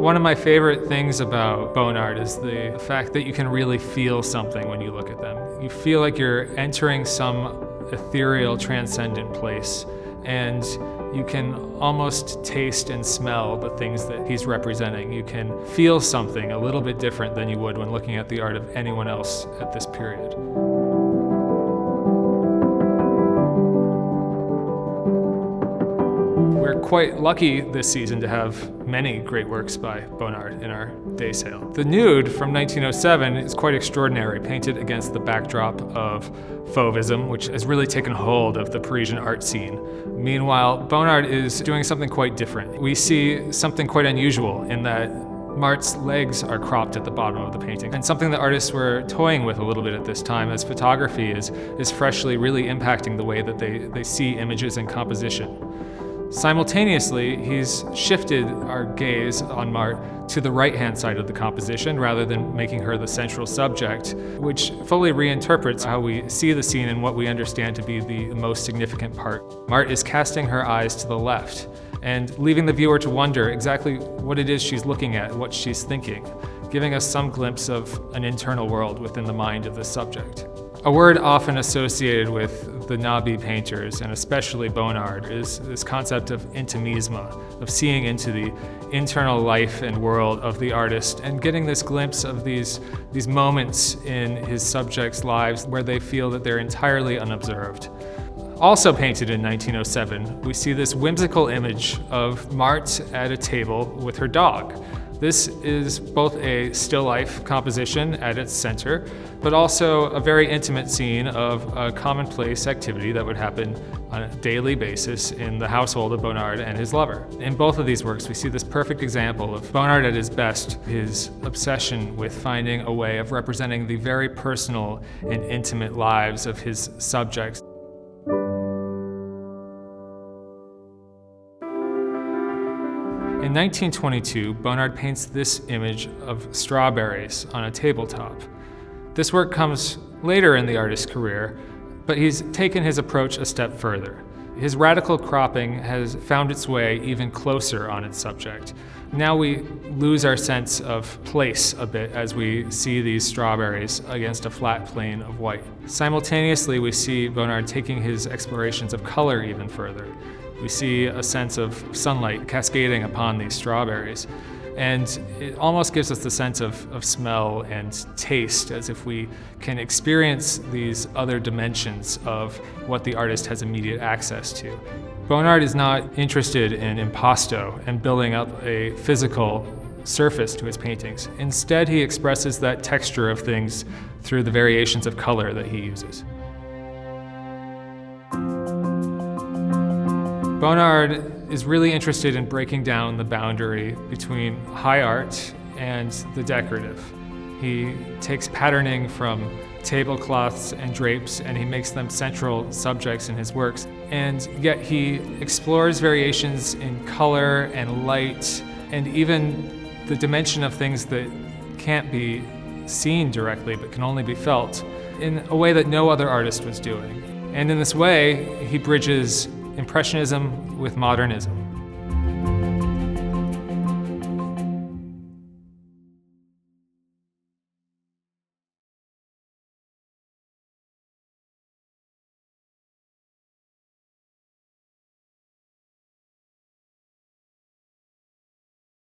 One of my favorite things about Bonnard is the fact that you can really feel something when you look at them. You feel like you're entering some ethereal, transcendent place, and you can almost taste and smell the things that he's representing. You can feel something a little bit different than you would when looking at the art of anyone else at this period. We're quite lucky this season to have many great works by Bonnard in our day sale. The Nude from 1907 is quite extraordinary, painted against the backdrop of Fauvism, which has really taken hold of the Parisian art scene. Meanwhile, Bonnard is doing something quite different. We see something quite unusual in that Mart's legs are cropped at the bottom of the painting, and something that artists were toying with a little bit at this time, as photography is freshly really impacting the way that they see images and composition. Simultaneously, he's shifted our gaze on Mart to the right-hand side of the composition rather than making her the central subject, which fully reinterprets how we see the scene and what we understand to be the most significant part. Mart is casting her eyes to the left and leaving the viewer to wonder exactly what it is she's looking at, what she's thinking, giving us some glimpse of an internal world within the mind of the subject. A word often associated with the Nabi painters, and especially Bonnard, is this concept of intimisme, of seeing into the internal life and world of the artist and getting this glimpse of these moments in his subjects' lives where they feel that they're entirely unobserved. Also painted in 1907, we see this whimsical image of Mart at a table with her dog. This is both a still life composition at its center, but also a very intimate scene of a commonplace activity that would happen on a daily basis in the household of Bonnard and his lover. In both of these works, we see this perfect example of Bonnard at his best, his obsession with finding a way of representing the very personal and intimate lives of his subjects. In 1922, Bonnard paints this image of strawberries on a tabletop. This work comes later in the artist's career, but he's taken his approach a step further. His radical cropping has found its way even closer on its subject. Now we lose our sense of place a bit as we see these strawberries against a flat plane of white. Simultaneously, we see Bonnard taking his explorations of color even further. We see a sense of sunlight cascading upon these strawberries, and it almost gives us the sense of smell and taste, as if we can experience these other dimensions of what the artist has immediate access to. Bonnard is not interested in impasto and building up a physical surface to his paintings. Instead, he expresses that texture of things through the variations of color that he uses. Bonnard is really interested in breaking down the boundary between high art and the decorative. He takes patterning from tablecloths and drapes and he makes them central subjects in his works. And yet he explores variations in color and light and even the dimension of things that can't be seen directly but can only be felt in a way that no other artist was doing. And in this way, he bridges Impressionism with Modernism.